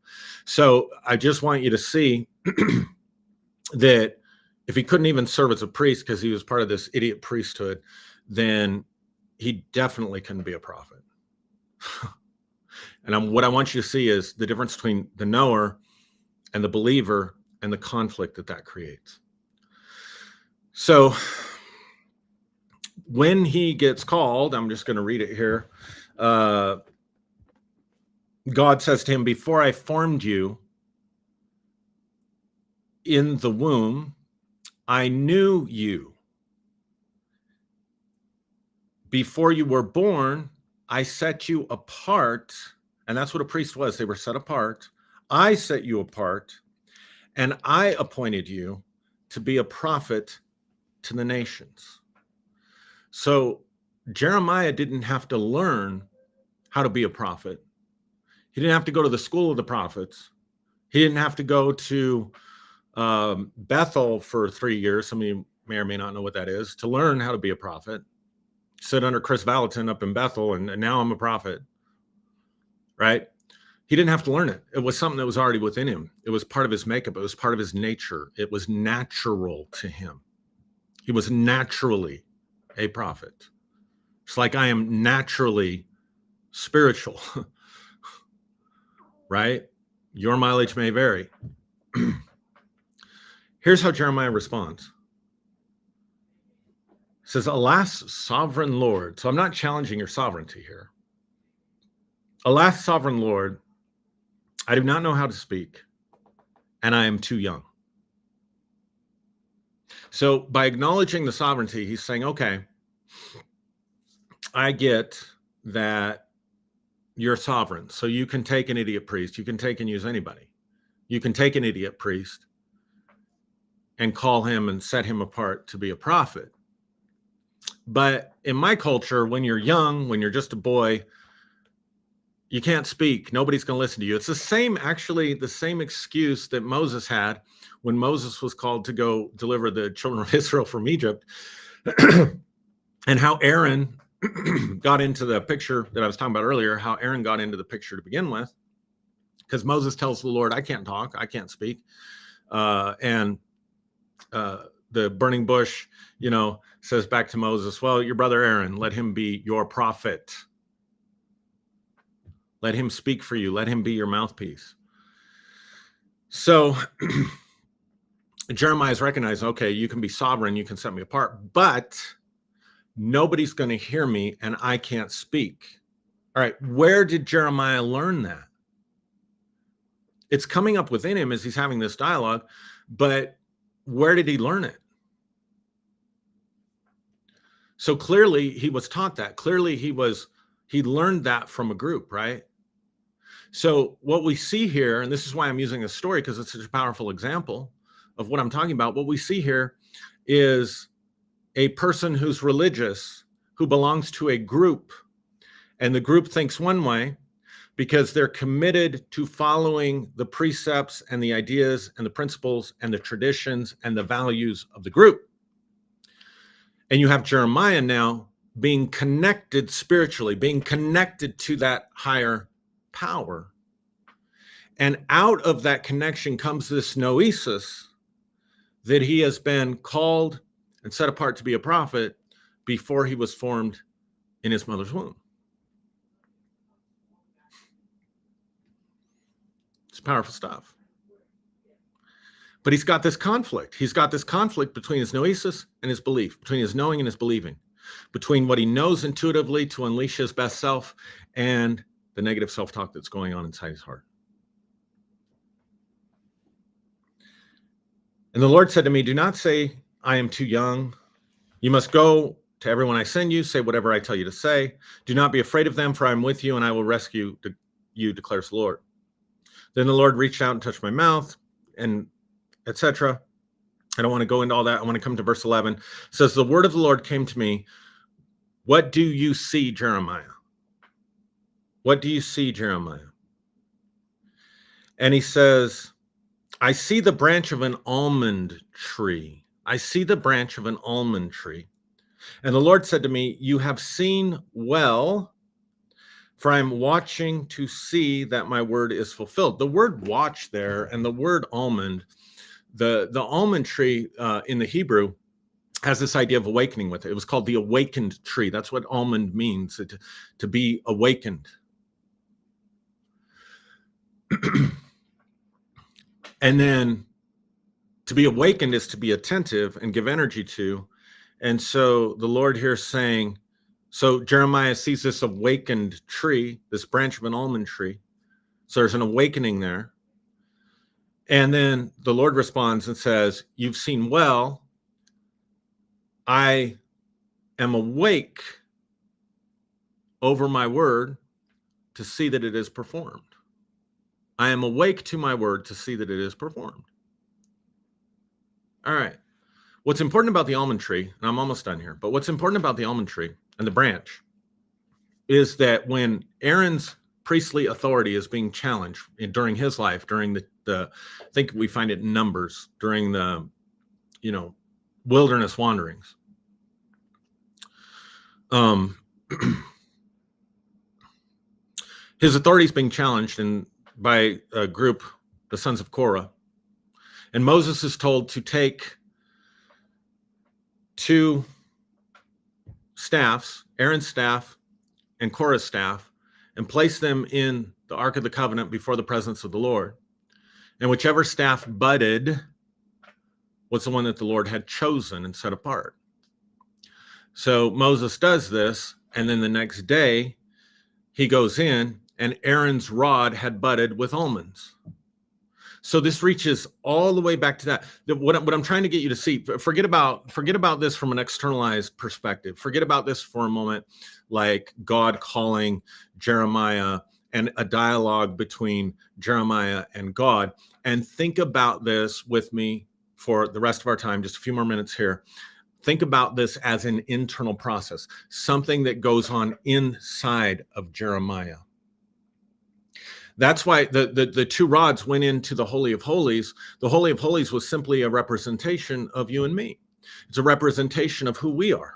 Speaker 1: So I just want you to see that if he couldn't even serve as a priest because he was part of this idiot priesthood, then he definitely couldn't be a prophet. And what I want you to see is the difference between the knower and the believer and the conflict that that creates. So when he gets called, I'm just going to read it here. God says to him, before I formed you in the womb, I knew you. Before you were born, I set you apart. And that's what a priest was. They were set apart. I set you apart, and I appointed you to be a prophet to the nations. So Jeremiah didn't have to learn how to be a prophet. He didn't have to go to the school of the prophets. He didn't have to go to Bethel for 3 years. Some of you may or may not know what that is, to learn how to be a prophet. Sit under Chris Valentin up in Bethel, and now I'm a prophet. Right? He didn't have to learn it. It was something that was already within him. It was part of his makeup. It was part of his nature. It was natural to him. He was naturally a prophet. It's like I am naturally spiritual, right? Your mileage may vary. Here's how Jeremiah responds. He says, alas, sovereign Lord. So I'm not challenging your sovereignty here. Alas, sovereign Lord, I do not know how to speak, and I am too young. So by acknowledging the sovereignty, he's saying, okay, I get that you're sovereign. So you can take an idiot priest. You can take and use anybody. You can take an idiot priest and call him and set him apart to be a prophet. But in my culture, when you're young, when you're just a boy, you can't speak. Nobody's going to listen to you. It's the same excuse that Moses had when Moses was called to go deliver the children of Israel from Egypt, and how Aaron got into the picture that I was talking about earlier, how Aaron got into the picture to begin with, because Moses tells the Lord, I can't talk, I can't speak. And the burning bush, says back to Moses, well, your brother Aaron, let him be your prophet. Let him speak for you. Let him be your mouthpiece. So Jeremiah is recognizing, okay, you can be sovereign, you can set me apart, but nobody's going to hear me and I can't speak. All right, where did Jeremiah learn that? It's coming up within him as he's having this dialogue, but where did he learn it? So clearly he was taught that. Clearly he learned that from a group, right? So what we see here, and this is why I'm using this story because it's such a powerful example of what I'm talking about. What we see here is a person who's religious, who belongs to a group, and the group thinks one way because they're committed to following the precepts and the ideas and the principles and the traditions and the values of the group. And you have Jeremiah now being connected spiritually, being connected to that higher power. And out of that connection comes this noesis that he has been called and set apart to be a prophet before he was formed in his mother's womb. It's powerful stuff. But he's got this conflict. He's got this conflict between his noesis and his belief, between his knowing and his believing, between what he knows intuitively to unleash his best self and the negative self-talk that's going on inside his heart. And the Lord said to me, do not say, I am too young. You must go to everyone I send you, say whatever I tell you to say. Do not be afraid of them, for I am with you, and I will rescue you, declares the Lord. Then the Lord reached out and touched my mouth, and etc. I don't want to go into all that. I want to come to verse 11. It says, the word of the Lord came to me. What do you see, Jeremiah? What do you see, Jeremiah? And he says, I see the branch of an almond tree. I see the branch of an almond tree. And the Lord said to me, you have seen well, for I am watching to see that my word is fulfilled. The word watch there and the word almond, the almond tree in the Hebrew has this idea of awakening with it. It was called the awakened tree. That's what almond means, to be awakened. And then to be awakened is to be attentive and give energy to. And so the Lord here is saying, so Jeremiah sees this awakened tree, this branch of an almond tree. So there's an awakening there. And then the Lord responds and says, you've seen well, I am awake over my word to see that it is performed. I am awake to my word to see that it is performed. All right. What's important about the almond tree, and I'm almost done here, but what's important about the almond tree and the branch is that when Aaron's priestly authority is being challenged during his life, during I think we find it in Numbers, during the, wilderness wanderings. His authority is being challenged by a group, the sons of Korah. And Moses is told to take 2 staffs, Aaron's staff and Korah's staff, and place them in the Ark of the Covenant before the presence of the Lord. And whichever staff budded was the one that the Lord had chosen and set apart. So Moses does this, and then the next day he goes in, and Aaron's rod had budded with almonds. So this reaches all the way back to that. What I'm trying to get you to see, forget about this from an externalized perspective. Forget about this for a moment, like God calling Jeremiah and a dialogue between Jeremiah and God. And think about this with me for the rest of our time, just a few more minutes here. Think about this as an internal process, something that goes on inside of Jeremiah. That's why the 2 rods went into the Holy of Holies. The Holy of Holies was simply a representation of you and me. It's a representation of who we are.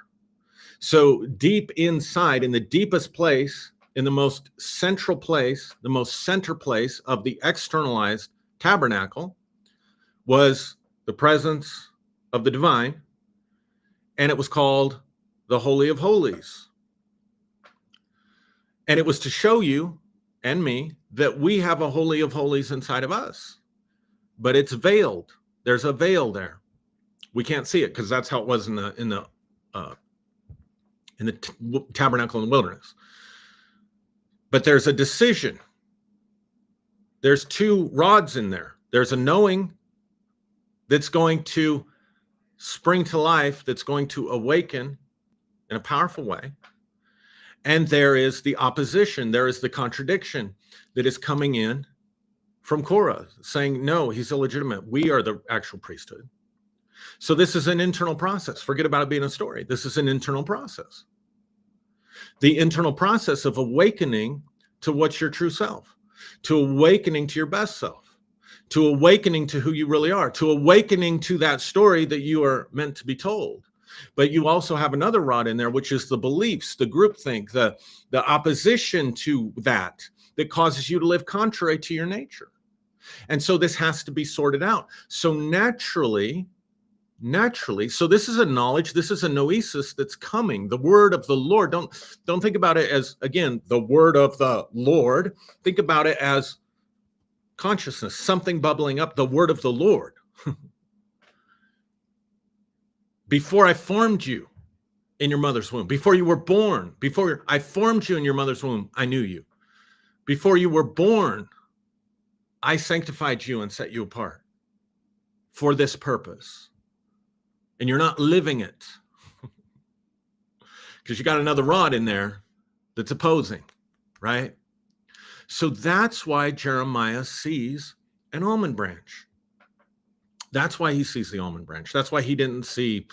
Speaker 1: So deep inside, in the deepest place, in the most central place, the most center place of the externalized tabernacle was the presence of the divine, and it was called the Holy of Holies. And it was to show you and me that we have a Holy of Holies inside of us, but it's veiled. There's a veil there. We can't see it because that's how it was in the tabernacle in the wilderness. But there's a decision. There's two rods in there. There's a knowing that's going to spring to life, that's going to awaken in a powerful way. And there is the opposition. There is the contradiction that is coming in from Korah, saying, no, he's illegitimate. We are the actual priesthood. So this is an internal process. Forget about it being a story. This is an internal process. The internal process of awakening to what's your true self, to awakening to your best self, to awakening to who you really are, to awakening to that story that you are meant to be told. But you also have another rod in there, which is the beliefs, the groupthink, the opposition to that causes you to live contrary to your nature. And so this has to be sorted out. So naturally, so this is a knowledge, this is a noesis that's coming, the word of the Lord. Don't think about it as, again, the word of the Lord. Think about it as consciousness, something bubbling up, the word of the Lord. Before I formed you in your mother's womb, before you were born, before I formed you in your mother's womb, I knew you. Before you were born, I sanctified you and set you apart for this purpose. And you're not living it because you got another rod in there that's opposing, right? So that's why Jeremiah sees an almond branch. That's why he sees the almond branch. That's why he didn't see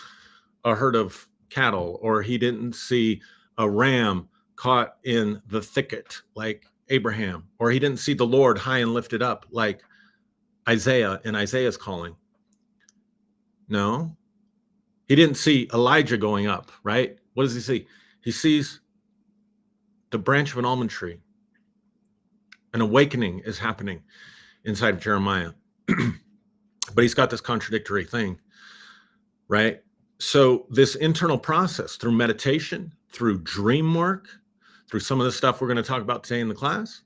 Speaker 1: a herd of cattle, or he didn't see a ram caught in the thicket like Abraham, or he didn't see the Lord high and lifted up like Isaiah in Isaiah's calling. No, he didn't see Elijah going up, right? What does he see? He sees the branch of an almond tree. An awakening is happening inside of Jeremiah. But he's got this contradictory thing, right? So this internal process through meditation, through dream work, through some of the stuff we're going to talk about today in the class,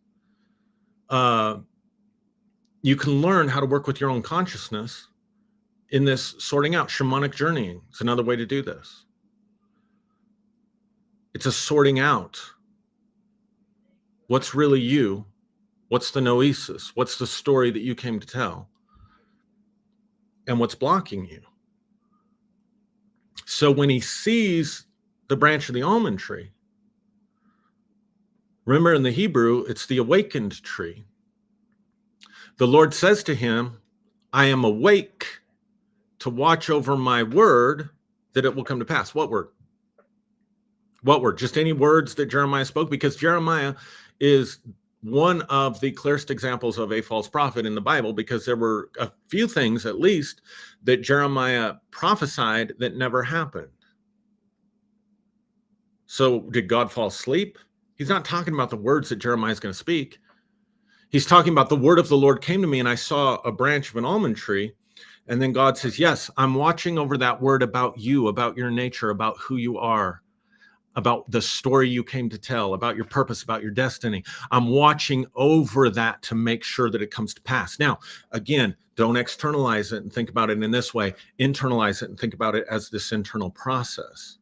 Speaker 1: you can learn how to work with your own consciousness in this sorting out. Shamanic journeying is another way to do this. It's a sorting out. What's really you? What's the noesis? What's the story that you came to tell? And what's blocking you? So when he sees the branch of the almond tree, remember in the Hebrew, it's the awakened tree. The Lord says to him, I am awake to watch over my word that it will come to pass. What word? What word? Just any words that Jeremiah spoke? Because Jeremiah is one of the clearest examples of a false prophet in the Bible, because there were a few things, at least, that Jeremiah prophesied that never happened. So did God fall asleep? He's not talking about the words that Jeremiah is going to speak. He's talking about the word of the Lord came to me, and I saw a branch of an almond tree. And then God says, yes, I'm watching over that word about you, about your nature, about who you are, about the story you came to tell, about your purpose, about your destiny. I'm watching over that to make sure that it comes to pass. Now, again, don't externalize it and think about it in this way. Internalize it and think about it as this internal process.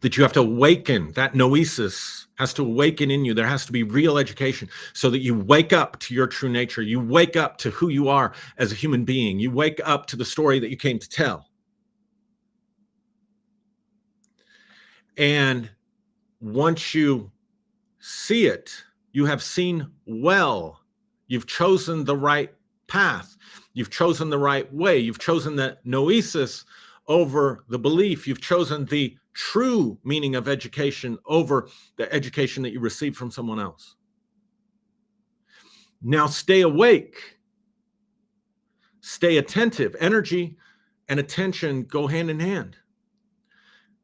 Speaker 1: That you have to awaken, that noesis has to awaken in you. There has to be real education so that you wake up to your true nature. You wake up to who you are as a human being. You wake up to the story that you came to tell. And once you see it, you have seen well. You've chosen the right path. You've chosen the right way. You've chosen the noesis over the belief. You've chosen the true meaning of education over the education that you received from someone else. Now stay awake. Stay attentive. Energy and attention go hand in hand.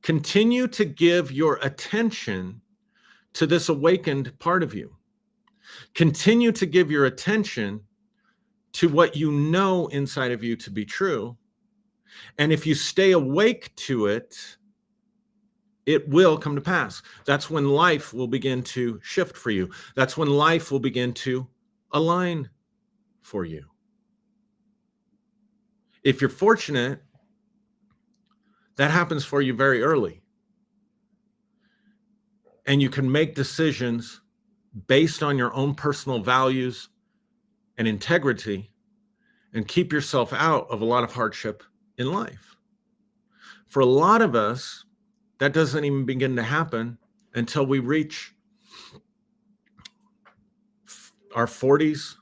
Speaker 1: Continue to give your attention to this awakened part of you. Continue to give your attention to what you know inside of you to be true. And if you stay awake to it, it will come to pass. That's when life will begin to shift for you. That's when life will begin to align for you. If you're fortunate, that happens for you very early. And you can make decisions based on your own personal values and integrity and keep yourself out of a lot of hardship in life. For a lot of us, that doesn't even begin to happen until we reach our 40s.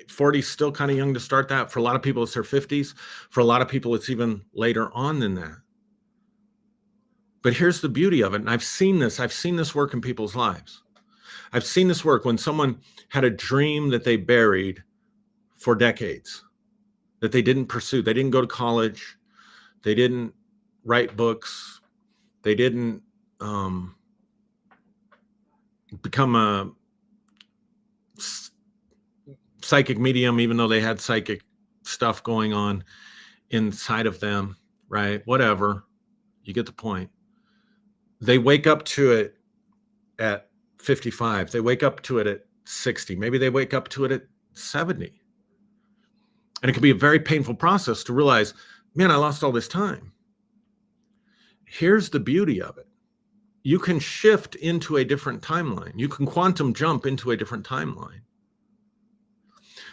Speaker 1: 40s still kind of young to start that. For a lot of people, it's their 50s. For a lot of people, it's even later on than that. But here's the beauty of it. And I've seen this work in people's lives. I've seen this work when someone had a dream that they buried for decades, that they didn't pursue. They didn't go to college. They didn't write books. They didn't become a psychic medium, even though they had psychic stuff going on inside of them, right? Whatever. You get the point. They wake up to it at 55. They wake up to it at 60. Maybe they wake up to it at 70. And it can be a very painful process to realize, man, I lost all this time. Here's the beauty of it. You can shift into a different timeline. You can quantum jump into a different timeline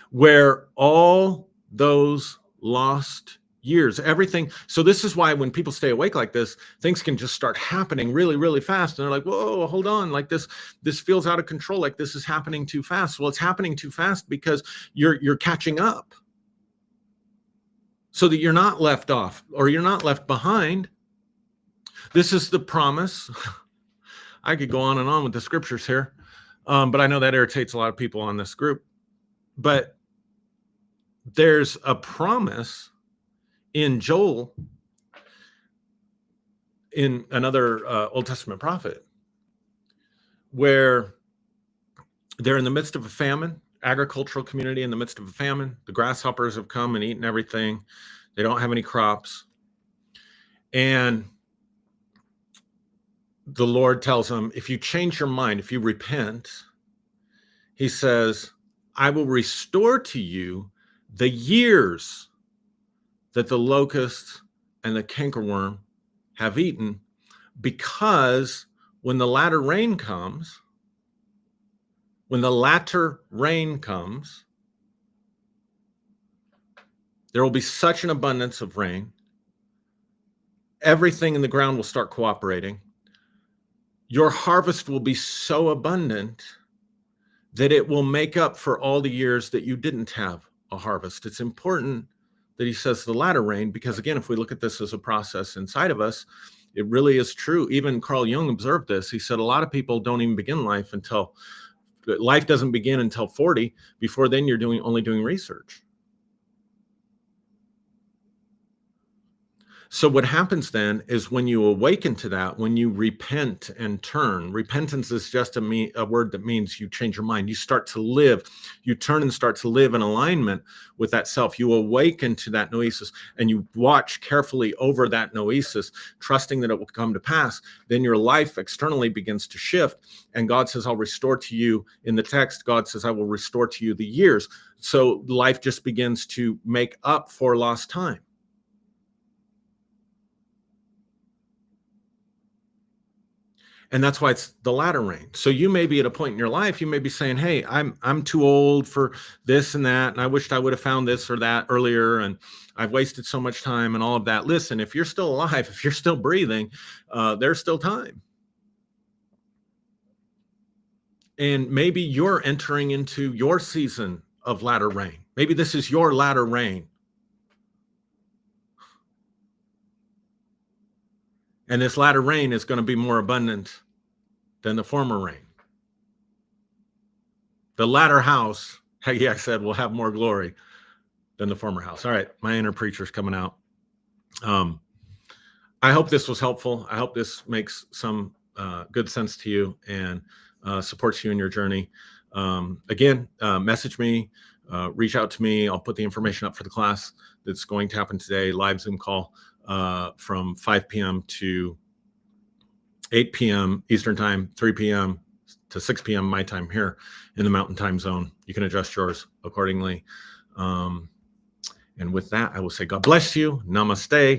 Speaker 1: where all those lost years, everything. So this is why when people stay awake like this, things can just start happening really, really fast. And they're like, whoa, hold on. Like this feels out of control. Like this is happening too fast. Well, it's happening too fast because you're catching up so that you're not left off or you're not left behind. This is the promise. I could go on and on with the scriptures here, but I know that irritates a lot of people on this group. But there's a promise in Joel, in another Old Testament prophet, where they're in the midst of a famine, agricultural community in the midst of a famine. The grasshoppers have come and eaten everything. They don't have any crops. And the Lord tells them, if you change your mind, if you repent, he says, I will restore to you the years that the locust and the cankerworm have eaten, because when the latter rain comes, there will be such an abundance of rain. Everything in the ground will start cooperating. Your harvest will be so abundant that it will make up for all the years that you didn't have a harvest. It's important that he says the latter rain, because again, if we look at this as a process inside of us, it really is true. Even Carl Jung observed this. He said a lot of people don't even begin life doesn't begin until 40. Before then, you're only doing research. So what happens then is when you awaken to that, when you repent and turn, repentance is just a word that means you change your mind. You start to live, you turn and start to live in alignment with that self. You awaken to that noesis and you watch carefully over that noesis, trusting that it will come to pass. Then your life externally begins to shift. And God says, I'll restore to you. In the text, God says, I will restore to you the years. So life just begins to make up for lost time. And that's why it's the latter rain. So you may be at a point in your life, you may be saying, hey, I'm too old for this and that, and I wished I would have found this or that earlier, and I've wasted so much time and all of that. Listen, if you're still alive, if you're still breathing, there's still time. And maybe you're entering into your season of latter rain. Maybe this is your latter rain. And this latter rain is going to be more abundant than the former rain. The latter house, I said, will have more glory than the former house. All right, my inner preacher's coming out. I hope this was helpful. I hope this makes some good sense to you and supports you in your journey. Again, message me, reach out to me. I'll put the information up for the class that's going to happen today, live Zoom call from 5 p.m. to 8 p.m. Eastern time, 3 p.m. to 6 p.m. my time here in the Mountain Time Zone. You can adjust yours accordingly. And with that, I will say God bless you. Namaste.